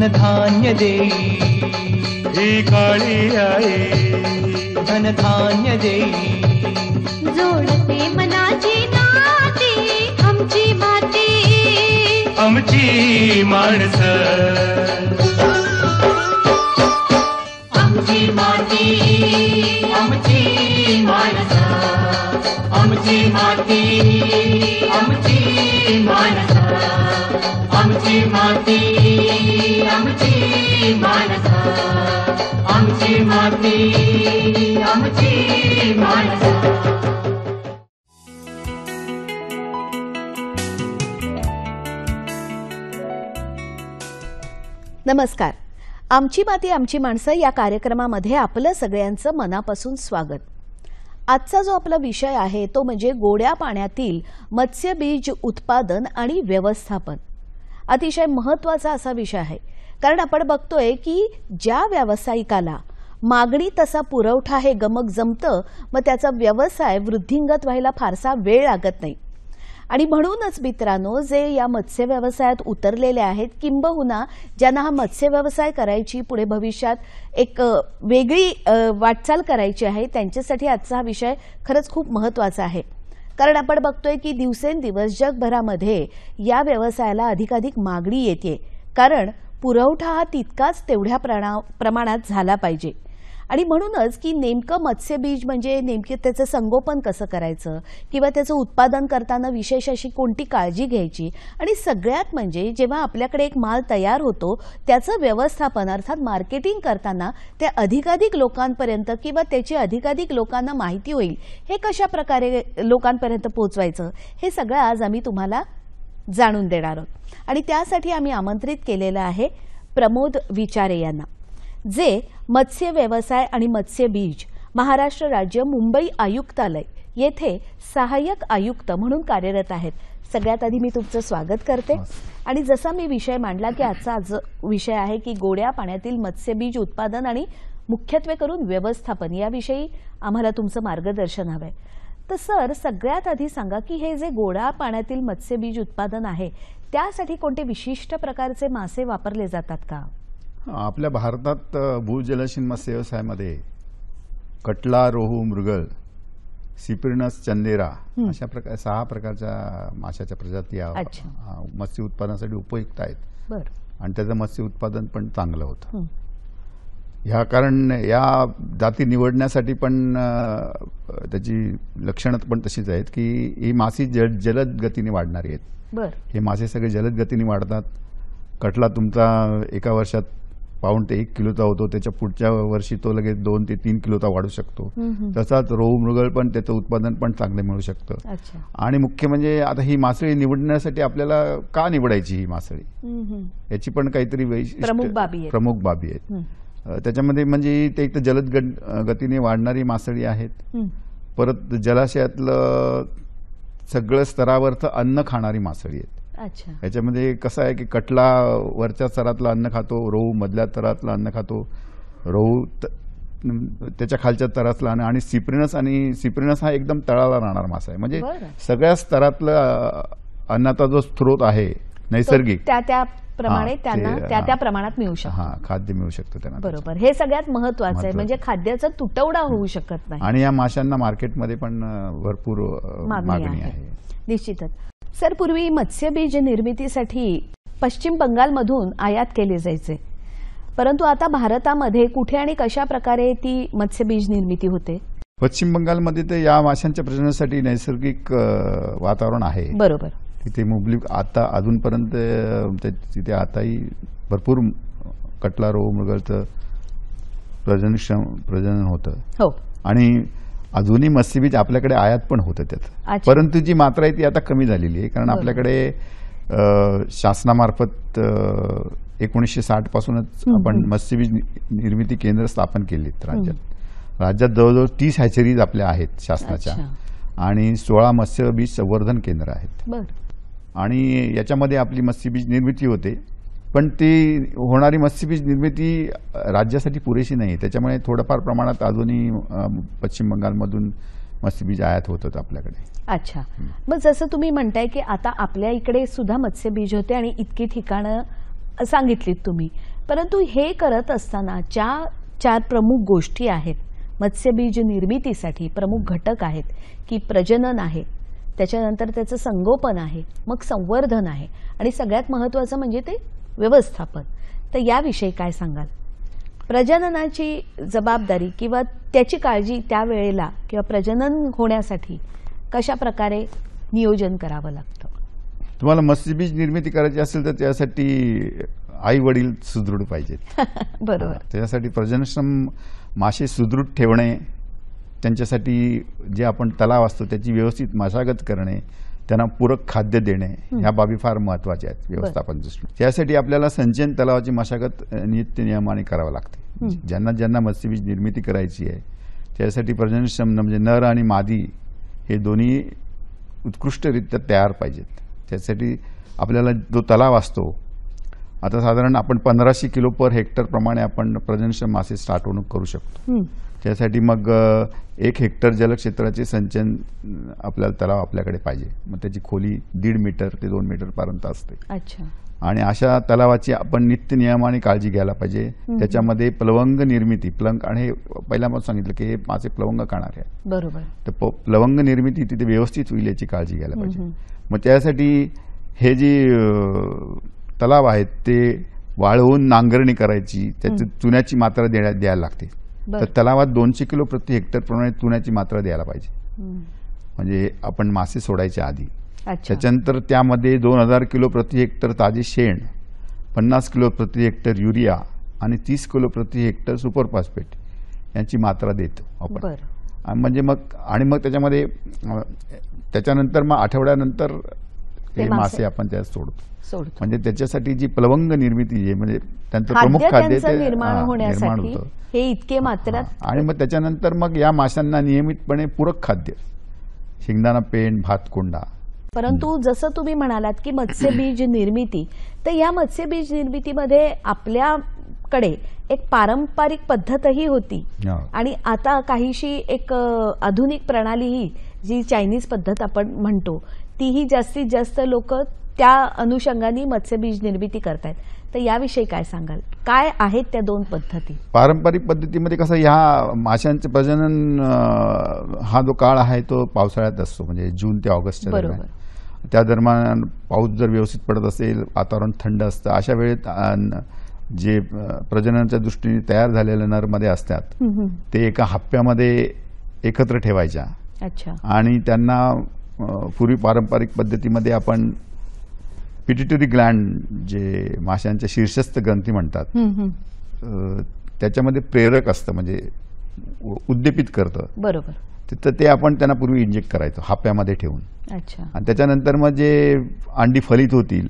धनधान्य देई ही काळी आई धनधान्य देई जोडते मनाची नाती आमची माती आमची माणसं आमची माती आमची माणसं आमची माती आमची माणसं आमची माती आमची माणसं आमची माती आमची माणसं. नमस्कार. आमची माती आमची माणसं या कार्यक्रमामध्ये आपलं सगळ्यांचं मनापासून स्वागत. आजचा जो आपला विषय आहे तो म्हणजे गोड्या पाण्यातील मत्स्यबीज उत्पादन आणि व्यवस्थापन. अतिशय महत्त्वाचा असा विषय आहे, कारण आपण बघतोय की ज्या व्यावसायिकाला मागणी तसा पुरवठा हे गमक जमतं, मग त्याचा व्यवसाय वृद्धिंगत व्हायला फारसा वेळ लागत नाही. आणि म्हणूनच मित्रांनो, जे या मत्स्य व्यवसायात उतरलेले आहेत किंबहुना ज्यांना हा मत्स्य व्यवसाय करायची पुढे भविष्यात एक वेगळी वाटचाल करायची आहे, त्यांच्यासाठी आजचा हा विषय खरंच खूप महत्त्वाचा आहे. कारण आपण बघतोय की दिवसेंदिवस जगभरामध्ये या व्यवसायाला अधिकाधिक मागणी येते, कारण पुरवठा हा तितकाच तेवढ्या प्रमाणात झाला पाहिजे. आणि म्हणूनच की नेमकं मत्स्यबीज म्हणजे नेमके त्याचं संगोपन कसं करायचं किंवा त्याचं उत्पादन करताना विशेष अशी कोणती काळजी घ्यायची, आणि सगळ्यात म्हणजे जेव्हा आपल्याकडे एक माल तयार होतो त्याचं व्यवस्थापन अर्थात मार्केटिंग करताना ते अधिकाधिक लोकांपर्यंत किंवा त्याची अधिकाधिक लोकांना माहिती होईल हे कशा प्रकारे लोकांपर्यंत पोहोचवायचं, हे सगळं आज आम्ही तुम्हाला जाणून देणार आहोत. आणि त्यासाठी आम्ही आमंत्रित केलेलं आहे प्रमोद विचारे यांना, जे मत्स्य व्यवसाय आणि मत्स्यबीज महाराष्ट्र राज्य मुंबई आयुक्तालय येथे सहाय्यक आयुक्त म्हणून कार्यरत आहेत. सगळ्यात आधी मी तुमचं स्वागत करते. आणि जसा मी विषय मांडला की आजचा विषय आहे की गोड्या पाण्यातील मत्स्यबीज उत्पादन आणि मुख्यत्वे करून व्यवस्थापन, याविषयी आम्हाला तुमचं मार्गदर्शन हवंय. तर सर, सगळ्यात आधी सांगा की हे जे गोड्या पाण्यातील मत्स्यबीज उत्पादन आहे त्यासाठी कोणते विशिष्ट प्रकारचे मासे वापरले जातात का? आपल्या भारतात भूजलशील मत्स्य व्यवसायामध्ये कटला, रोहू, मृगल, सिप्रिनस, चंदेरा अशा 6 प्रकारच्या माशाच्या प्रजाती मत्स्य उत्पादनासाठी उपयुक्त आहेत. आणि त्याचं मत्स्य उत्पादन पण चांगलं होतं. ह्या कारण या जाती निवडण्यासाठी पण त्याची लक्षणं पण तशीच आहेत की ही मासे जलद गतीने वाढणारी आहेत. हे मासे सगळे जलद गतीने वाढतात. कटला तुमचा एका वर्षात 1 ते 1 किलोचा होतो, त्याच्या पुढच्या वर्षी तो लगेच 2 ते 3 किलोचा वाढू शकतो. तसाच रोहू, मृगल पण त्याचं उत्पादन पण चांगले मिळू शकतं. आणि मुख्य म्हणजे आता ही मासळी निवडण्यासाठी आपल्याला का निवडायची ही मासळी, याची पण काहीतरी प्रमुख बाबी आहेत. त्याच्यामध्ये म्हणजे ते एक तर जलद गतीने वाढणारी मासळी आहेत, परत जलाशयातलं सगळं स्तरावरचं अन्न खाणारी मासळी आहेत. याच्यामध्ये कसं आहे की कटला वरच्या स्तरातलं अन्न खातो, रोहू मधल्या स्तरातलं अन्न खातो, रोहू त्याच्या खालच्या स्तरातलं अन्न, आणि सिप्रिनस हा एकदम तळाला राहणार मासा आहे. म्हणजे सगळ्या स्तरातलं अन्नाचा जो स्रोत आहे नैसर्गिक प्रमाणे त्यांना त्या प्रमाणात मिळू शकतं, खाद्य मिळू शकतं त्यांना. बरोबर, हे सगळ्यात महत्वाचं आहे. म्हणजे खाद्याचा तुटवडा होऊ शकत नाही. आणि या माशांना मार्केटमध्ये पण भरपूर मागणी आहे. निश्चितच. सर, पूर्वी मत्स्यबीज निर्मितीसाठी पश्चिम बंगालमधून आयात केले जायचे, परंतु आता भारतामध्ये कुठे आणि कशा प्रकारे ती मत्स्यबीज निर्मिती होते? पश्चिम बंगालमध्ये तर या माशांच्या प्रजननासाठी नैसर्गिक वातावरण आहे. बरोबर. तिथे मुबलिक आता अजूनपर्यंत तिथे आताही भरपूर कटला, रोहू, मृगलचं प्रजनन होतं. आणि अजूनही मत्स्यबीज आपल्याकडे आयात पण होतं त्यात, परंतु जी मात्रा आहे ती आता कमी झालेली आहे. कारण आपल्याकडे शासनामार्फत 1960 पासूनच आपण मत्स्यबीज निर्मिती केंद्र स्थापन केलीत राज्यात. जवळजवळ 30 हॅचरीज आपल्या आहेत शासनाच्या, आणि 16 मत्स्यबीज संवर्धन केंद्र आहेत. आणि याच्यामध्ये आपली मत्स्यबीज निर्मिती होते, पण ती होणारी मत्स्यबीज निर्मिती राज्यासाठी पुरेशी नाही. त्याच्यामुळे थोडंफार प्रमाणात अजूनही पश्चिम बंगालमधून मत्स्यबीज आयात होतात आपल्याकडे. अच्छा, मग जसं तुम्ही म्हणताय की आता आपल्या इकडे सुद्धा मत्स्यबीज होते आणि इतकी ठिकाणं सांगितलीत तुम्ही, परंतु हे करत असताना ज्या 4 प्रमुख गोष्टी आहेत मत्स्यबीज निर्मितीसाठी, प्रमुख घटक आहेत की प्रजनन आहे, त्याच्यानंतर त्याचं संगोपन आहे, मग संवर्धन आहे आणि सगळ्यात महत्त्वाचं म्हणजे ते व्यवस्थापन. तर याविषयी काय सांगाल? प्रजननाची जबाबदारी किंवा त्याची काळजी त्यावेळेला किंवा प्रजनन होण्यासाठी कशा प्रकारे नियोजन करावं लागतं? तुम्हाला मत्स्यबीज निर्मिती करायची असेल तर त्यासाठी आई वडील सुदृढ पाहिजेत. बरोबर. त्याच्यासाठी प्रजननक्षम मासे सुदृढ ठेवणे, त्यांच्यासाठी जे आपण तलाव असतो त्याची व्यवस्थित मशागत करणे, त्यांना पूरक खाद्य देणे, ह्या बाबी फार महत्त्वाच्या आहेत व्यवस्थापन दृष्टीने. त्यासाठी आपल्याला संचयन तलावाची मशागत नित्य नियमाने करावं लागते. ज्यांना ज्यांना मत्स्यबीज निर्मिती करायची आहे त्यासाठी प्रजननक्षम म्हणजे नर आणि मादी हे दोन्ही उत्कृष्टरित्या तयार पाहिजेत. त्यासाठी आपल्याला जो तलाव असतो, आता साधारण आपण 1500 किलो पर हेक्टर प्रमाणे आपण प्रजननक्षम मासे साठवणूक करू शकतो. त्यासाठी मग 1 हेक्टर जलक्षेत्राचे संचयन आपल्याला तलाव आपल्याकडे पाहिजे. मग त्याची खोली 1.5 मीटर ते 2 मीटर पर्यंत असते. अच्छा. आणि अशा तलावाची आपण नित्य नियमाने काळजी घ्यायला पाहिजे. त्याच्यामध्ये प्लवंग निर्मिती, आणि हे पहिल्यांदा सांगितलं की हे मासे प्लवंग खाणारे आहेत. बरोबर. तर प्लवंग निर्मिती तिथे व्यवस्थित होईल याची काळजी घ्यायला पाहिजे. मग त्यासाठी हे जे तलाव आहेत ते वाळवून नांगरणी करायची, त्याची चुन्याची मात्रा द्यायला लागते. तर तलावात 200 किलो प्रति हेक्टर प्रमाणे चुन्याची मात्रा द्यायला पाहिजे, म्हणजे आपण मासे सोडायच्या आधी. त्याच्यानंतर त्यामध्ये 2000 किलो प्रति हेक्टर ताजे शेण, 50 किलो प्रति हेक्टर युरिया आणि 30 किलो प्रति हेक्टर सुपर फॉस्फेट यांची मात्रा देतो आपण. म्हणजे मग त्याच्यामध्ये त्याच्यानंतर मग आठवड्यानंतर हे मासे आपण त्यात सोडतो. म्हणजे त्याच्यासाठी जी प्लवंग निर्मिती आहे, म्हणजे त्यांचं प्रमुख खाद्य ते निर्माण होण्यासाठी होतं हे इतके मात्रात. आणि मग त्याच्यानंतर मग या माशांना नियमितपणे पूरक खाद्य, शेंगदाणा पेंड, भात कोंडा. परंतु जसं तुम्ही म्हणालात की मत्स्यबीज निर्मिती, तर या मत्स्यबीज निर्मितीमध्ये आपल्याकडे एक पारंपरिक पद्धतही होती आणि आता काहीशी एक आधुनिक प्रणालीही, जी चायनीज पद्धत आपण म्हणतो, तीही जास्तीत जास्त लोक त्या अनुषंगाने मत्स्यबीज निर्मिती करतायत. तर याविषयी काय सांगाल? काय आहेत त्या 2 पद्धती? पारंपरिक पद्धतीमध्ये कसं, ह्या माशांचे प्रजनन हा जो काळ आहे तो पावसाळ्यात असतो, म्हणजे जून ते ऑगस्ट दरम्यान. त्या दरम्यान पाऊस जर व्यवस्थित पडत असेल, वातावरण थंड असतं, अशा वेळेत जे प्रजननाच्या दृष्टीने तयार झालेल्या नरमध्ये असतात ते एका हप्प्यामध्ये एकत्र ठेवायच्या. अच्छा. आणि त्यांना पूर्वी पारंपरिक पद्धतीमध्ये आपण पिट्युटरी ग्लँड, जे माशांच्या शीर्षस्थ ग्रंथी म्हणतात, त्याच्यामध्ये प्रेरक असतं, म्हणजे उद्दीपित करतं. बरोबर. तर ते आपण त्यांना पूर्वी इंजेक्ट करायचो हप्प्यामध्ये ठेवून. अच्छा. आणि त्याच्यानंतर मग जे अंडी फलित होतील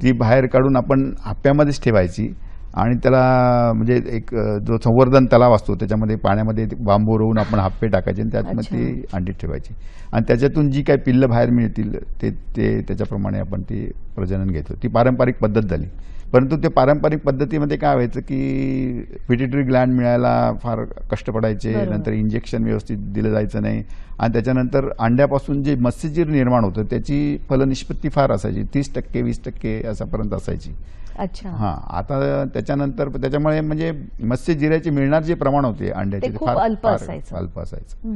ती बाहेर काढून आपण हप्प्यामध्येच ठेवायची आणि त्याला म्हणजे एक जो संवर्धन तलाव असतो त्याच्यामध्ये पाण्यामध्ये बांबू रोवून आपण हप्पे टाकायचे आणि त्यात मग ती अंडी ठेवायची आणि त्याच्यातून जी काही पिल्लं बाहेर मिळतील ते त्याच्याप्रमाणे आपण ती प्रजनन घेतो. ती पारंपरिक पद्धत झाली. परंतु ते पारंपरिक पद्धतीमध्ये काय व्हायचं की पिट्युटरी ग्लँड मिळायला फार कष्ट पडायचे, नंतर इंजेक्शन व्यवस्थित दिलं जायचं नाही आणि त्याच्यानंतर अंड्यापासून जे मत्स्यजीर निर्माण होतं त्याची फलनिष्पत्ती फार असायची, 30% 20% असापर्यंत असायची. अच्छा. हां. आता त्याच्यानंतर त्याच्यामुळे म्हणजे मत्स्यजिराचे मिळणार जे प्रमाण होते अंड्याचे फार अल्प असायचं.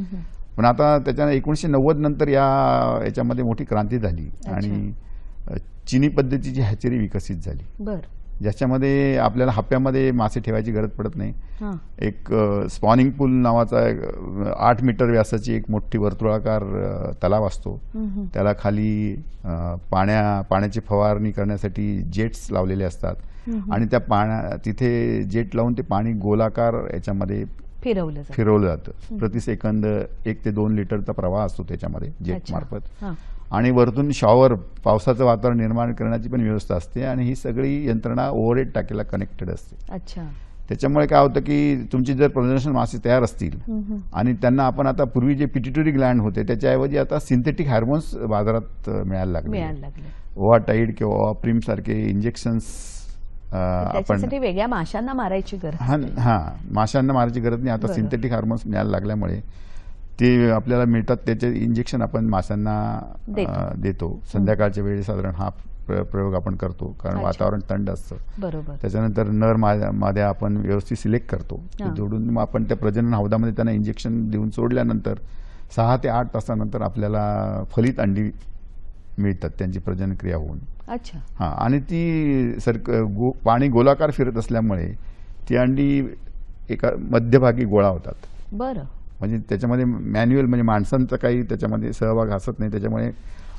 पण आता त्याच्या 1990 नंतर याच्यामध्ये मोठी क्रांती झाली आणि चिनी पद्धतीची हॅचरी विकसित झाली, ज्याच्यामध्ये आपल्याला हप्प्यामध्ये मासे ठेवायची गरज पडत नाही. एक स्पॉनिंग पूल नावाचा 8 मीटर व्यासाची एक मोठी वर्तुळाकार तलाव असतो. त्याला खाली पाण्याची फवारणी करण्यासाठी जेट्स लावलेले असतात आणि त्या तिथे जेट लावून ते पाणी गोलाकार याच्यामध्ये फिरवलं जातं. प्रति सेकंद 1 ते 2 लिटरचा प्रवाह असतो त्याच्यामध्ये जेट मार्फत आणि वरतून शॉवर, पावसाचं वातावरण निर्माण करण्याची पण व्यवस्था असते आणि ही सगळी यंत्रणा ओव्हरहेड टाकीला कनेक्टेड असते. अच्छा. त्याच्यामुळे काय होतं की तुमची जर प्रजनन मासे तयार असतील आणि त्यांना आपण आता पूर्वी जे पिट्युटरी ग्लँड होते त्याच्याऐवजी आता सिंथेटिक हार्मोन्स बाजारात मिळायला लागले. ओव्हाटाईड किंवा ओव्हाप्रीम सारखे इंजेक्शन्स आपण वेगळ्या माशांना मारायची गरज. माशांना मारायची गरज नाही. आता सिंथेटिक हार्मोन्स मिळायला लागल्यामुळे ते आपल्याला मिळतात. त्याचे इंजेक्शन आपण माशांना देतो. संध्याकाळच्या वेळी साधारण प्रयोग आपण करतो, कारण अच्छा. वातावरण थंड असतं. बरोबर. त्याच्यानंतर नर माद्या आपण व्यवस्थित सिलेक्ट करतो, ते हां. जोडून मग आपण त्या प्रजनन हौदामध्ये त्यांना इंजेक्शन देऊन सोडल्यानंतर 6 ते 8 तासानंतर आपल्याला फलित अंडी मिळतात त्यांची प्रजनन क्रिया होऊन. अच्छा. हां, आणि ती पाणी गोलाकार फिरत असल्यामुळे ती अंडी एका मध्यभागी गोळा होतात. बरं. म्हणजे त्याच्यामध्ये मॅन्युअल म्हणजे माणसांचा काही त्याच्यामध्ये सहभाग असत नाही, त्याच्यामुळे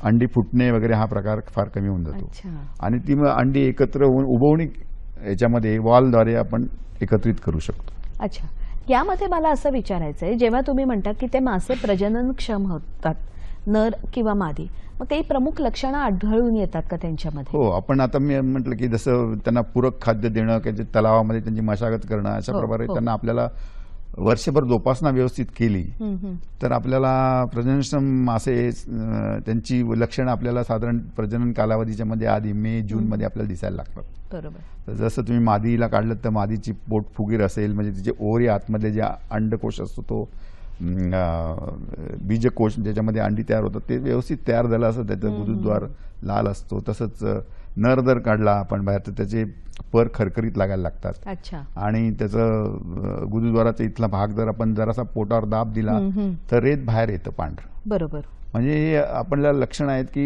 अंडी फुटणे वगैरे हा प्रकार फार कमी होऊन जातो. अच्छा. आणि ती मग अंडी एकत्र होऊन उबवणी याच्यामध्ये वॉलद्वारे आपण एकत्रित करू शकतो. अच्छा. यामध्ये मला असं विचारायचं आहे, जेव्हा तुम्ही म्हणता की ते मासे प्रजननक्षम होतात, नर किंवा मादी, मग काही प्रमुख लक्षणं आढळून येतात का त्यांच्यामध्ये? हो, आपण आता मी म्हटलं की जसं त्यांना पूरक खाद्य देणं, की तलावामध्ये त्यांची मशागत करणं, अशा हो, प्रकारे हो. त्यांना आपल्याला वर्षभर जोपासना व्यवस्थित केली तर आपल्याला प्रजननक्षम मासे त्यांची लक्षणं आपल्याला साधारण प्रजनन कालावधीच्या मध्ये आधी मे जून मध्ये आपल्याला दिसायला लागतात. बरोबर. तर जसं तुम्ही मादीला काढलं तर मादीची पोट फुगीर असेल, म्हणजे तिचे ओव्हरी आतमध्ये जे अंडकोश असतो तो बीजकोश ज्याच्यामध्ये अंडी तयार होतात ते व्यवस्थित तयार झालं असं त्याचं गुदद्वार लाल असतो. तसंच नर जर काढला आपण बाहेर तर त्याचे पर खरखरीत लागायला लागतात. अच्छा. आणि त्याचं गुदद्वाराचा इथला भाग जर आपण जरासा पोटावर दाब दिला तर रेत बाहेर येतं पांढरं. बरोबर. म्हणजे हे आपल्याला लक्षणं आहेत की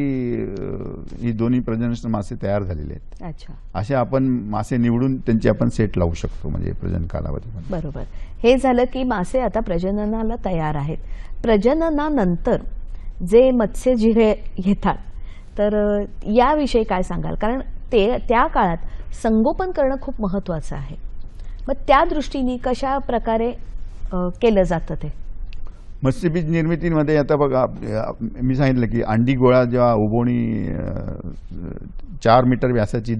ही दोन्ही प्रजनन मासे तयार झालेले आहेत. अच्छा. असे आपण मासे निवडून त्यांची आपण सेट लावू शकतो म्हणजे प्रजनन कालावधीमध्ये. बरोबर. हे झालं की मासे आता प्रजननाला तयार आहेत. प्रजननानंतर जे मत्स्यजिरे येतात तर याविषयी काय सांगाल? कारण त्या काळात संगोपन करणं खूप महत्त्वाचं आहे. मग त्या दृष्टीने कशा प्रकारे केलं जातं ते? मत्स्यबीज निर्मितीमध्ये आता बघा मी सांगितलं की अंडी गोळा जेव्हा उबवणी 4 मीटर व्यासाची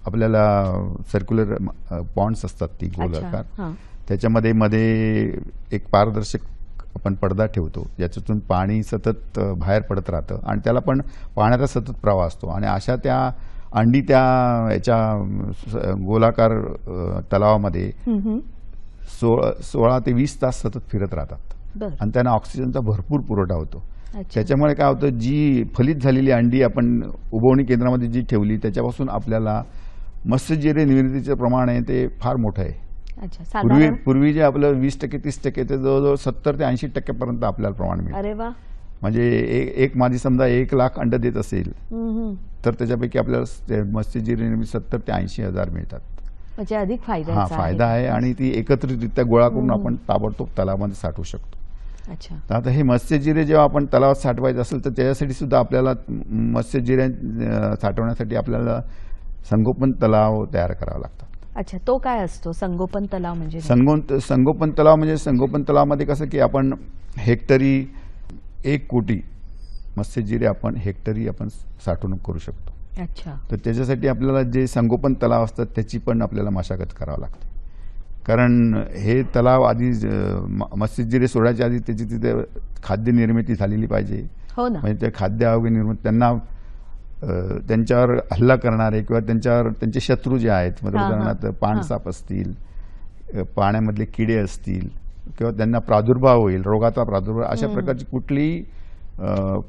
आपल्याला सर्क्युलर पॉन्ड्स असतात ती गोलाकार, हां. त्याच्यामध्ये मध्ये एक पारदर्शक आपण पडदा ठेवतो ज्याच्यातून पाणी सतत बाहेर पडत राहतं आणि त्याला पण पाण्याचा सतत प्रवाह असतो. आणि अशा त्या अंडी त्या याच्या गोलाकार तलावामध्ये 16 ते 20 तास सतत फिरत राहतात बरं. आणि त्यांना ऑक्सिजनचा भरपूर पुरवठा होतो. अच्छा. त्याच्यामुळे काय होतं, जी फलित झालेली अंडी आपण उबवणी केंद्रामध्ये जी ठेवली त्याच्यापासून आपल्याला मत्स्यजिरे निर्मितीचं प्रमाण आहे ते फार मोठं आहे. अच्छा. साधारण पूर्वी जे आपलं 20% 30% ते जवळजवळ 70 ते 80% आपल्याला प्रमाण मिळतं. अरे वा. म्हणजे एक मादी समजा 1 लाख अंड देत असेल तर त्याच्यापैकी आपल्याला मत्स्यजिरे निर्मिती 70 ते 80 हजार मिळतात. म्हणजे अधिक हा फायदा आहे आणि ती एकत्रितरित्या गोळा करून आपण ताबडतोब तलावामध्ये साठवू शकतो. अच्छा. तर आता हे मत्स्यजिरे जेव्हा आपण तलावात साठवायचं असेल तर त्याच्यासाठी सुद्धा आपल्याला मत्स्यजिरे साठवण्यासाठी आपल्याला संगोपन तलाव तयार करावा लागतात. अच्छा. तो काय असतो संगोपन तलाव म्हणजे? संगोपन तलाव म्हणजे संगोपन तलावामध्ये कसं की आपण हेक्टरी 1 कोटी मत्स्यजिरे आपण हेक्टरी आपण साठवणूक करू शकतो. अच्छा. तर त्याच्यासाठी आपल्याला जे संगोपन तलाव असतात त्याची पण आपल्याला मशागत करावं लागते. कारण हे तलाव आधी मत्स्यजिरे सोडायच्या आधी त्याची तिथे खाद्य निर्मिती झालेली पाहिजे. हो ना. म्हणजे ते खाद्य अवघे निर्मिती त्यांना त्यांच्यावर हल्ला करणारे किंवा त्यांचे शत्रू जे आहेत उदाहरणार्थ पाणसाप असतील, पाण्यामधले किडे असतील किंवा त्यांना प्रादुर्भाव होईल, रोगाचा प्रादुर्भाव, अशा प्रकारची कुठलीही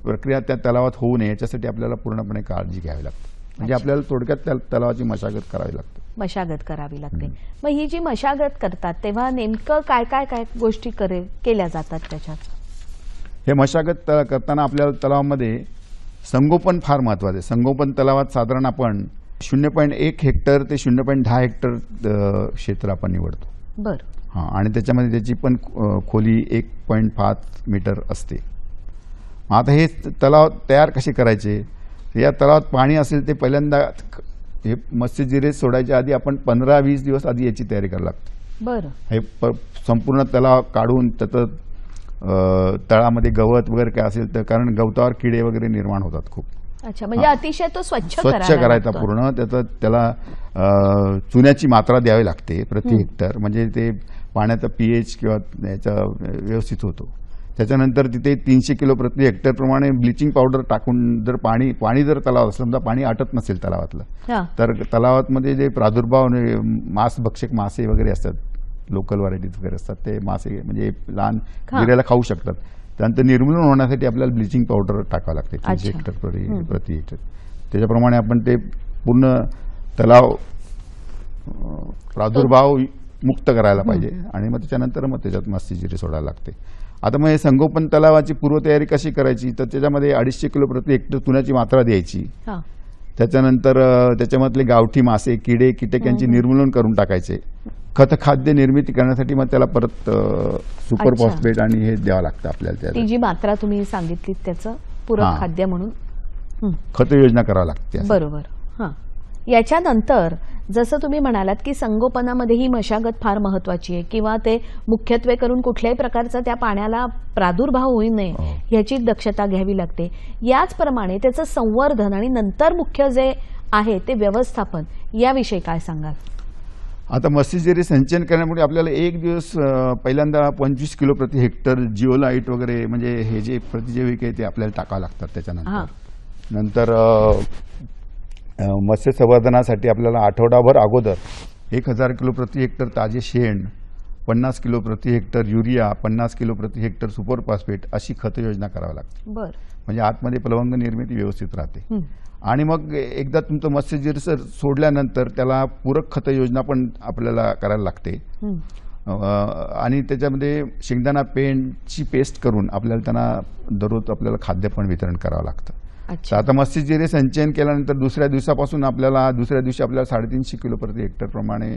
प्रक्रिया त्या तलावात होऊ नये याच्यासाठी आपल्याला पूर्णपणे काळजी घ्यावी लागते. म्हणजे आपल्याला थोडक्यात त्या तलावाची मशागत करावी लागते. मशागत करावी लागते. मग ही जी मशागत करतात तेव्हा नेमकं काय काय काय गोष्टी केल्या जातात त्याच्यात? हे मशागत करताना आपल्याला तलावामध्ये संगोपन फार महत्वाचं आहे. संगोपन तलावात साधारण आपण 0.1 हेक्टर ते 0.10 हेक्टर क्षेत्र आपण निवडतो. बरं. हां, आणि त्याच्यामध्ये त्याची पण खोली 1.5 मीटर असते. आता हे तलाव तयार कसे करायचे? या तलावात पाणी असेल ते पहिल्यांदा हे मत्स्यजिरे सोडायच्या आधी आपण 15-20 दिवस आधी याची तयारी करावी लागते. बरं. हे संपूर्ण तलाव काढून त्याचं तळामध्ये गवत वगैरे काय असेल तर, कारण गवतावर किडे वगैरे निर्माण होतात खूप. अच्छा. म्हणजे अतिशय तो स्वच्छ करायचा लागतो. पूर्ण. त्याला चुन्याची मात्रा द्यावी लागते प्रति हेक्टर, म्हणजे ते पाण्याचा पीएच किंवा याचा व्यवस्थित होतो. त्याच्यानंतर तिथे 300 किलो प्रति हेक्टर प्रमाणे ब्लिचिंग पावडर टाकून जर पाणी जर तलावात समजा पाणी आटत नसेल तलावातलं तर तलावामध्ये जे प्रादुर्भाव मांसभक्षक मासे वगैरे असतात, लोकल व्हरायटीज वगैरे असतात, ते मासे म्हणजे लहान गिऱ्याला खाऊ शकतात. त्यानंतर निर्मूलन होण्यासाठी आपल्याला ब्लिचिंग पावडर टाकावं लागते 300 हेक्टर प्रति हेक्टर. त्याच्याप्रमाणे आपण ते पूर्ण तलाव प्रादुर्भाव मुक्त करायला पाहिजे आणि मग त्याच्यानंतर मग त्याच्यात मत्स्यजिरे सोडायला लागते. आता मग हे संगोपन तलावाची पूर्वतयारी कशी करायची, तर त्याच्यामध्ये 250 किलो प्रति हेक्टर चुन्याची मात्रा द्यायची. हा. त्याच्यानंतर त्याच्यामधले गावठी मासे, किडे, कीटक यांचे निर्मूलन करून टाकायचे. खाद्य निर्मिती करण्यासाठी मग त्याला परत सुपर अच्छा. फॉस्फेट आणि हे द्यावं लागतं आपल्याला. ती त्याला जी मात्रा तुम्ही सांगितली त्याचं पूरक हा. खाद्य म्हणून. हं. खत योजना करावी लागते. बरोबर. हां. याच्यानंतर जसं तुम्ही म्हणालात की संगोपनामध्ये ही मशागत फार महत्वाची आहे किंवा ते मुख्यत्वे करून कुठल्याही प्रकारचा त्या पाण्याला प्रादुर्भाव होऊ नये हो. याची दक्षता घ्यावी लागते. याचप्रमाणे त्याचं संवर्धन आणि नंतर मुख्य जे आहे ते व्यवस्थापन याविषयी काय सांगाल? आता मत्स्यजिरे संचयन करण्यामुळे आपल्याला एक दिवस पहिल्यांदा 25 किलो प्रति हेक्टर जिओलाईट वगैरे म्हणजे हे जे प्रतिजैविक आहे ते आपल्याला टाकावं लागतात. हां. त्याच्यानंतर नंतर मत्स्य संवर्धनासाठी आपल्याला आठवडाभर अगोदर 1000 किलो प्रति हेक्टर ताजे शेण, 50 किलो प्रति हेक्टर युरिया, 50 किलो प्रति हेक्टर सुपर फॉस्फेट अशी खत योजना करावी लागते. बर. म्हणजे आतमध्ये प्लवंग निर्मिती व्यवस्थित राहते. हं. आणि मग एकदा तुमचं मत्स्यजिरे सोडल्यानंतर त्याला पूरक खत योजना पण आपल्याला करायला लागते. हं. आणि त्याच्यामध्ये शेंगदाणा पेंटची पेस्ट करून आपल्याला त्यांना दररोज आपल्याला खाद्य पण वितरण करावं लागतं. तर अच्छा. आता मत्स्यजिरे संचयन केल्यानंतर दुसऱ्या दिवसापासून दुसऱ्या दिवशी आपल्याला 350 किलो प्रति हेक्टर प्रमाणे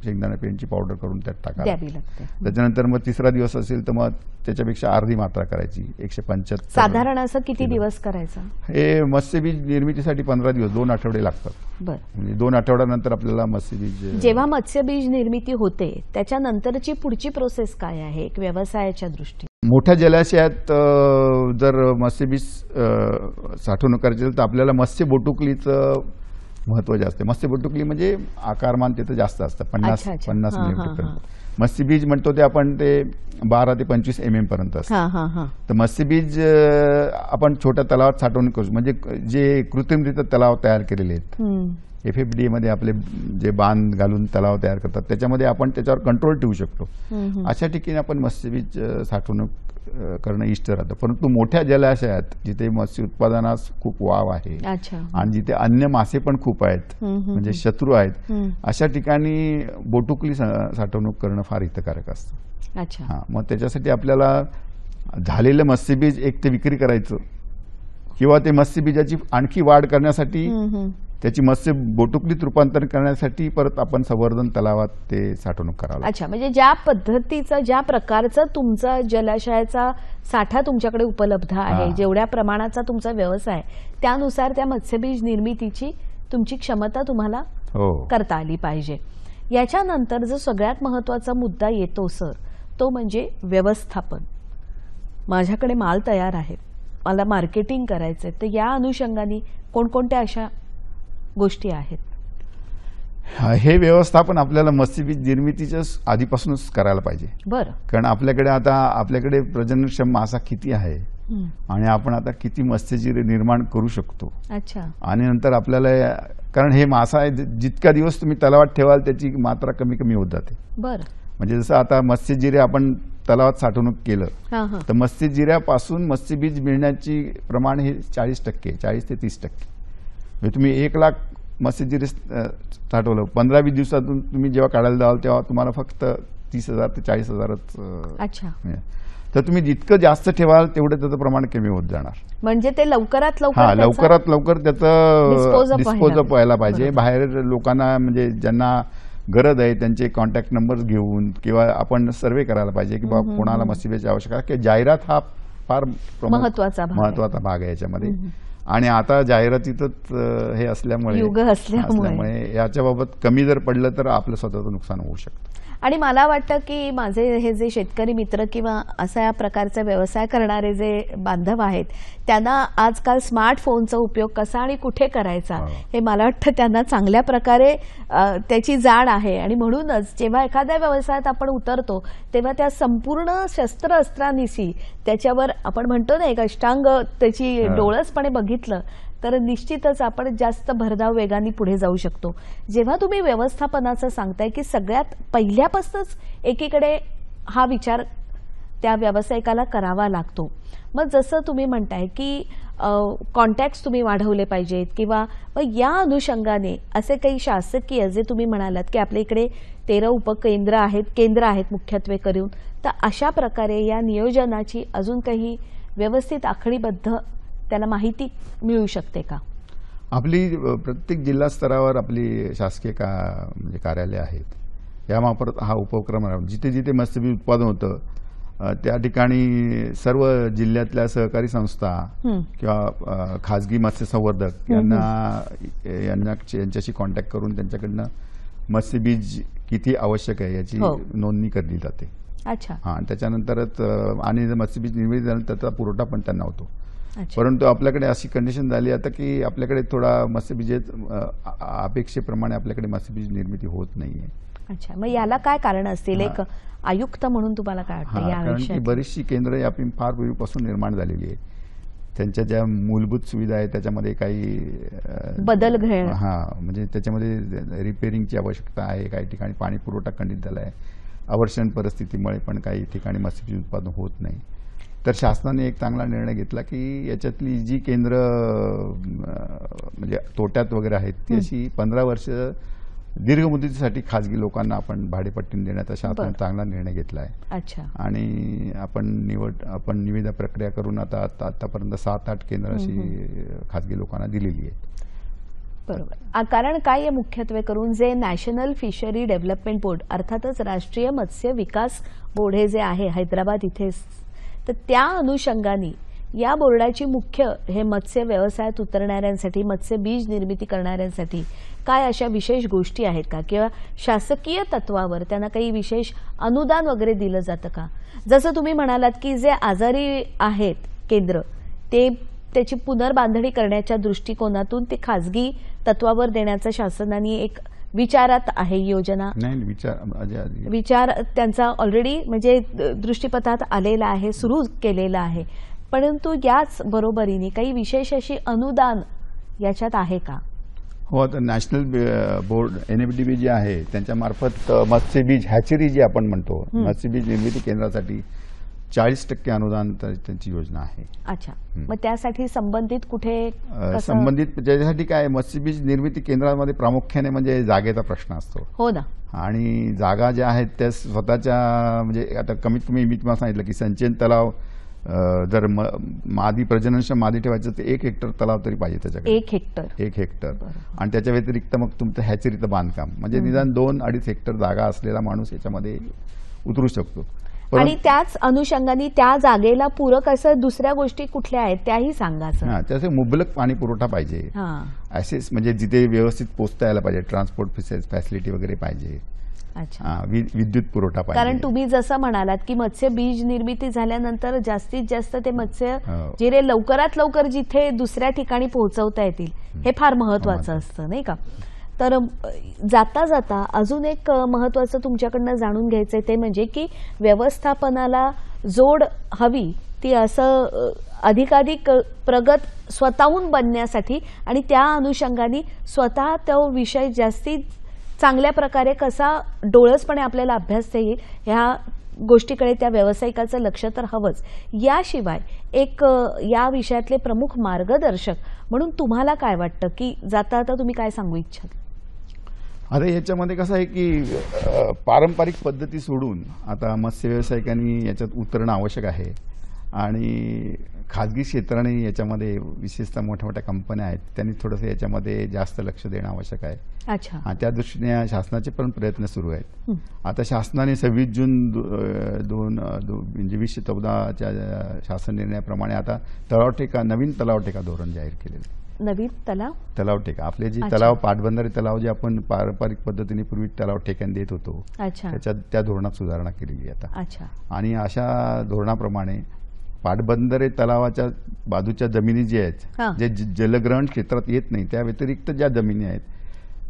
शेंगदाणा पेंटची पावडर करून त्यात टाकावी. द्यावी लागते. त्याच्यानंतर मग तिसरा दिवस असेल तर मग त्याच्यापेक्षा अर्धी मात्रा करायची 175. साधारण असं किती दिवस करायचं? हे मत्स्यबीज निर्मितीसाठी 15 दिवस 2 आठवडे लागतात. बर. म्हणजे 2 आठवड्यानंतर आपल्याला मत्स्यबीज जेव्हा मत्स्यबीज निर्मिती होते त्याच्यानंतरची पुढची प्रोसेस काय आहे एक व्यवसायाच्या दृष्टीने? मोठ्या जलाशयात जर मत्स्यबीज साठवणूक करायची असेल तर आपल्याला मत्स्य बोटुकलीचं महत्त्व जास्त आहे. मत्स्य बोटुकली म्हणजे आकारमान तिथं जास्त असतं, 50 अच्छा. मिलीमीटर हां, हां, पर्यंत. मत्स्यबीज म्हणतो ते आपण ते 12 ते 25 mm पर्यंत असतं. हां हां हां. तर मत्स्यबीज आपण छोट्या तलावात साठवणूक करू, म्हणजे जे कृत्रिमरित्या तलाव तयार केलेले आहेत, हं. FFDA मध्ये आपले जे बांध घालून तलाव तयार करतात त्याच्यामध्ये आपण त्याच्यावर कंट्रोल ठेवू शकतो. हं, हं. अशा ठिकाणी आपण मत्स्यबीज साठवणूक करणं इष्ट राहतं. परंतु मोठ्या जलाशयात जिथे मत्स्य उत्पादनास खूप वाव आहे अच्छा. आणि जिथे अन्य मासे पण खूप आहेत, हं, हं, म्हणजे हं. शत्रू आहेत, हं. अशा ठिकाणी बोटुकली साठवणूक करणं फार हितकारक असतं. अच्छा. हां, मग त्याच्यासाठी आपल्याला झालेलं मत्स्यबीज एक ते विक्री करायचं किंवा ते मत्स्यबीजाची आणखी वाढ करण्यासाठी हं, हं. त्याची मत्स्य बोटुकलीत रूपांतर करण्यासाठी परत आपण संवर्धन तलावात ते साठवणूक करावं लागतं. अच्छा, म्हणजे ज्या पद्धतीचं ज्या प्रकारचं तुमचा जलाशयाचा साठा तुमच्याकडे उपलब्ध आहे, हां. जेवढ्या प्रमाणाचा तुमचा व्यवसाय त्यानुसार त्या मत्स्यबीज निर्मितीची तुमची क्षमता तुम्हाला हो. करता आली पाहिजे. याच्यानंतर जो सगळ्यात महत्वाचा मुद्दा येतो सर, तो म्हणजे व्यवस्थापन. माझ्याकडे माल तयार आहे, मला मार्केटिंग करायचंय, तर या अनुषंगाने कोणकोणत्या अशा गोष्टी आहेत? हे व्यवस्थापन आपल्याला मत्स्यबीज निर्मितीच्या आधीपासूनच करायला पाहिजे. बरं. कारण आपल्याकडे प्रजननक्षम मासा किती आहे हं. आणि आपण आता किती मत्स्यजिरे निर्माण करू शकतो. अच्छा. आणि नंतर आपल्याला कारण हे मासा आहे जितका दिवस तुम्ही तलावात ठेवाल त्याची मात्रा कमी कमी होत जाते. बरं. म्हणजे जसं आता मत्स्यजिरे आपण तलावात साठवणूक केलं हां हां. तर मत्स्यजिऱ्यापासून मत्स्यबीज मिळण्याची प्रमाण हे 40% 40 ते 30%. म्हणजे तुम्ही 1 लाख मत्स्यजिरे साठवलं, 15-20 दिवसातून तुम्ही जेव्हा काढायला जाल तेव्हा तुम्हाला फक्त 30,000 ते 40,000च अच्छा. मिळेल. तर तुम्ही जितकं जास्त ठेवाल तेवढं त्याचं प्रमाण कमी होत जाणार. म्हणजे ते लवकरात लवकर हा, त्याचा- लवकरात लवकर त्याचं Dispose of डिस्पोजअप व्हायला पाहिजे. बरोबर. बाहेर लोकांना म्हणजे ज्यांना गरज आहे त्यांचे कॉन्टॅक्ट नंबर घेऊन किंवा आपण सर्वे करायला पाहिजे की बाबा कोणाला मत्स्यबीजची आवश्यकता आहे. की जाहिरात हा फार महत्त्वाचा भाग आहे. महत्त्वाचा भाग आहे याच्यामध्ये. आणि आता जाहिरातीतच हे असल्यामुळे युग असल्यामुळे याच्याबाबत कमी जर पडलं तर आपलं स्वतःचं नुकसान होऊ शकतं. आणि मला वाटतं की माझे हे जे शेतकरी मित्र किंवा अशा या प्रकारचा व्यवसाय करणारे जे बांधव आहेत त्यांना आजकाल स्मार्टफोनचा उपयोग कसा आणि कुठे करायचा हे मला वाटतं त्यांना चांगल्या प्रकारे त्याची जाण आहे. आणि म्हणूनच जेव्हा एखाद्या व्यवसायात आपण उतरतो तेव्हा त्या संपूर्ण शस्त्रास्त्रानिशी त्याच्यावर आपण म्हणतो ना एक अष्टांग त्याची डोळसपणे बघितलं तर निश्चितच आपण जास्त भरधाव वेगाने पुढे जाऊ शकतो. जेव्हा तुम्ही व्यवस्थापनाचं सांगताय की सगळ्यात पहिल्यापासूनच एकीकडे हा विचार त्या व्यावसायिकाला करावा लागतो, मग जसं तुम्ही म्हणताय की कॉन्टॅक्ट तुम्ही वाढवले पाहिजेत किंवा मग या अनुषंगाने असे काही शासकीय जे तुम्ही म्हणालात की आपल्या इकडे 13 उपकेंद्र आहेत केंद्र आहेत मुख्यत्वे करून, तर अशा प्रकारे या नियोजनाची अजून काही व्यवस्थित आखणीबद्ध त्याला माहिती मिळू शकते का? आपली प्रत्येक जिल्हा स्तरावर आपली शासकीय म्हणजे कार्यालय आहेत. यामार्फत हा उपक्रम जिथे जिथे मत्स्यबीज उत्पादन होतं त्या ठिकाणी सर्व जिल्ह्यातल्या सहकारी संस्था किंवा खाजगी मत्स्य संवर्धक यांच्याशी कॉन्टॅक्ट करून त्यांच्याकडनं मत्स्यबीज किती आवश्यक आहे याची नोंदणी करली जाते. अच्छा. हां, त्याच्यानंतरच आणि मत्स्यबीज निर्मिती झाल्यानंतर त्याचा पुरवठा पण त्यांना होतो. परंतु आपल्याकडे अशी कंडिशन झाली आता की आपल्याकडे थोडा मत्स्यबीज अपेक्षेप्रमाणे आपल्याकडे मत्स्यबीज निर्मिती होत नाहीये. अच्छा, मग याला काय कारण असतील? एक आयुक्त म्हणून तुम्हाला काय वाटतं या कारण की बरीचशी केंद्र आपली फार पूर्वीपासून निर्माण झालेली आहे. त्यांच्या ज्या मूलभूत सुविधा आहेत त्याच्यामध्ये काही बदल म्हणजे त्याच्यामध्ये रिपेअरिंगची आवश्यकता आहे. काही ठिकाणी पाणी पुरवठा खंडित झाला आहे. अवर्षण परिस्थितीमुळे पण काही ठिकाणी मत्स्यबीज उत्पादन होत नाही. तर शासनाने एक चांगला निर्णय घेतला की याच्यातली जी केंद्र म्हणजे तोट्यात वगैरे आहेत ती अशी 15 वर्ष दीर्घ मुदतीसाठी खाजगी लोकांना आपण भाडेपट्टीने देण्याचा शासनाने चांगला निर्णय घेतला आहे. अच्छा. आणि आपण निविदा प्रक्रिया करून आतापर्यंत 7-8 केंद्र अशी खाजगी लोकांना दिलेली आहेत. बरोबर. कारण काय आहे मुख्यत्वे करून जे नॅशनल फिशरी डेव्हलपमेंट बोर्ड अर्थातच राष्ट्रीय मत्स्य विकास बोर्ड हे जे आहे हैदराबाद इथे, तर त्या अनुषंगाने या बोर्डाची मुख्य हे मत्स्य व्यवसायात उतरणाऱ्यांसाठी मत्स्य बीज निर्मिती करणाऱ्यांसाठी काय अशा विशेष गोष्टी आहेत का किंवा शासकीय तत्वावर त्यांना काही विशेष अनुदान वगैरे दिलं जातं का? जसं तुम्ही म्हणालात की जे आजारी आहेत केंद्र ते त्याची पुनर्बांधणी करण्याच्या दृष्टिकोनातून ते खाजगी तत्वावर देण्याचं शासनाने एक विचारात आहे योजना. नाही, विचार त्यांचा ऑलरेडी म्हणजे दृष्टीपथात आलेला आहे, सुरू केलेला आहे. परंतु याच बरोबरीने काही विशेष अशी अनुदान याच्यात आहे का? हो, आता नॅशनल बोर्ड NFDB जे आहे त्यांच्यामार्फत मत्स्यबीज हॅचरी जी आपण म्हणतो मत्स्यबीज निर्मिती केंद्रासाठी 40% अनुदान त्यांची योजना आहे. अच्छा. मग त्यासाठी संबंधित कुठे संबंधित ज्यासाठी काय मत्स्यबीज निर्मिती केंद्रामध्ये प्रामुख्याने म्हणजे जागेचा प्रश्न असतो. हो ना. आणि जागा ज्या आहेत त्या स्वतःच्या म्हणजे आता कमीत कमी मी तुम्हाला सांगितलं की संचयन तलाव जर मादी प्रजननक्षम मादी ठेवायचं तर 1 हेक्टर तलाव तरी पाहिजे त्याच्याकडे. 1 हेक्टर. आणि त्याच्या व्यतिरिक्त मग तुमचं हॅचरीचं बांधकाम म्हणजे निदान 2-2.5 हेक्टर जागा असलेला माणूस याच्यामध्ये उतरू शकतो. आणि त्याच अनुषंगाने त्या जागेला पूरक असं दुसऱ्या गोष्टी कुठल्या आहेत त्याही सांगा. त्याचे मुबलक पाणी पुरवठा पाहिजे. असेच म्हणजे जिथे व्यवस्थित पोहोचता यायला पाहिजे, ट्रान्सपोर्ट फॅसिलिटी वगैरे पाहिजे. अच्छा. विद्युत पुरवठा पाहिजे. कारण तुम्ही जसं म्हणालात की मत्स्य बीज निर्मिती झाल्यानंतर जास्तीत जास्त ते मत्स्य जिरे लवकरात लवकर जिथे दुसऱ्या ठिकाणी पोहोचवता येतील हे फार महत्वाचं असतं नाही का? तर जाता जाता अजून एक महत्वाचं तुमच्याकडनं जाणून घ्यायचंय ते म्हणजे की व्यवस्थापनाला जोड हवी ती असं अधिकाधिक प्रगत स्वतःहून बनण्यासाठी आणि त्या अनुषंगाने स्वतः तो विषय जास्तीत चांगल्या प्रकारे कसा डोळसपणे आपल्याला अभ्यासता येईल ह्या गोष्टीकडे त्या व्यावसायिकाचं लक्ष तर हवंच. याशिवाय एक या विषयातले प्रमुख मार्गदर्शक म्हणून तुम्हाला काय वाटतं की जाता आता तुम्ही काय सांगू इच्छाल? अरे याच्यामध्ये कसं आहे की पारंपरिक पद्धती सोडून आता मत्स्य व्यावसायिकांनी याच्यात उतरणं आवश्यक आहे आणि खाजगी क्षेत्राने याच्यामध्ये विशेषतः मोठ्या मोठ्या कंपन्या आहेत त्यांनी थोडंसं याच्यामध्ये जास्त लक्ष देणं आवश्यक आहे. अच्छा. त्या दृष्टीने शासनाचे पण प्रयत्न सुरू आहेत. आता शासनाने 26 जून 2014च्या शासन निर्णयाप्रमाणे आता नवीन तलाव ठेका धोरण जाहीर केलेलं. नवीन तलाव ठेका आपले जे तलाव पाटबंधारे तलाव जे आपण पारंपरिक पद्धतीने पूर्वी तलाव ठेक्याने देत होतो त्या धोरणात सुधारणा केलेली आता. अच्छा. आणि अशा धोरणाप्रमाणे पाटबंधारे तलावाच्या बाजूच्या जमिनी जे आहेत जे जलग्रहण क्षेत्रात येत नाही त्या व्यतिरिक्त ज्या जमिनी आहेत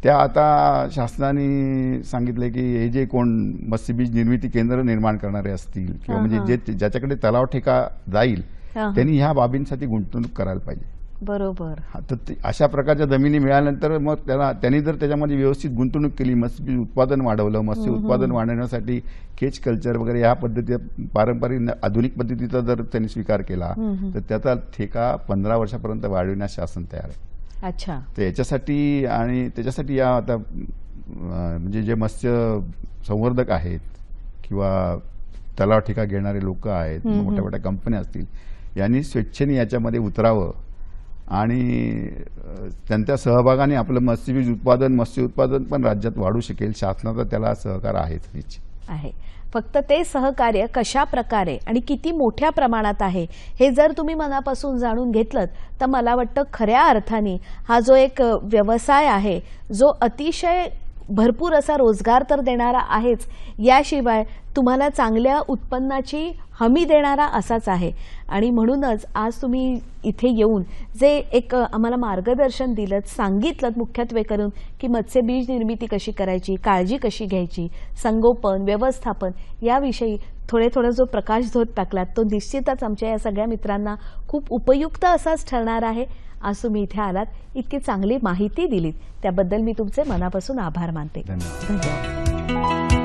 त्या आता शासनाने सांगितले की हे जे कोण मत्स्यबीज निर्मिती केंद्र निर्माण करणारे असतील किंवा म्हणजे ज्याच्याकडे तलाव ठेका जाईल त्यांनी ह्या बाबींसाठी गुंतवणूक करायला पाहिजे. बरोबर. हा, तर अशा प्रकारच्या जमिनी मिळाल्यानंतर मग त्यांनी जर त्याच्यामध्ये व्यवस्थित गुंतवणूक केली, मत्स्य उत्पादन वाढवलं, मत्स्य उत्पादन वाढवण्यासाठी केज कल्चर वगैरे या पद्धती, पारंपरिक आधुनिक पद्धतीचा जर त्यांनी स्वीकार केला तर त्याचा ठेका 15 वर्षापर्यंत वाढविण्यास शासन तयार आहे. अच्छा. तर याच्यासाठी आणि त्याच्यासाठी या आता म्हणजे जे मत्स्य संवर्धक आहेत किंवा तलाव ठेका घेणारे लोक आहेत, मोठ्या मोठ्या कंपन्या असतील, यांनी स्वेच्छेने याच्यामध्ये उतरावं आणि त्यांच्या सहभागाने आपलं मत्स्यबीज उत्पादन, मत्स्य उत्पादन पण राज्यात वाढू शकेल. शासनाचा त्याला सहकार आहेच निश्चित आहे. फक्त ते सहकार्य कशा प्रकारे आणि किती मोठ्या प्रमाणात आहे हे जर तुम्ही मनापासून जाणून घेतलं तर मला वाटतं खऱ्या अर्थाने हा जो एक व्यवसाय आहे, जो अतिशय भरपूर असा रोजगार तर देणारा आहेच, याशिवाय तुम्हाला चांगल्या उत्पन्नाची हमी देणारा असाच आहे. आणि म्हणूनच आज तुम्ही इथे येऊन जे एक आम्हाला मार्गदर्शन दिलं, सांगितलं मुख्यत्वे करून की मत्स्यबीज निर्मिती कशी करायची, काळजी कशी घ्यायची, संगोपन, व्यवस्थापन याविषयी थोडा जो प्रकाशझोत टाकलात तो निश्चितच आमच्या या सगळ्या मित्रांना खूप उपयुक्त असाच ठरणार आहे. आज तुम्ही इथे आलात, इतकी चांगली माहिती दिलीत त्याबद्दल मी तुमचे मनापासून आभार मानते. धन्यवाद. धन्यवाद.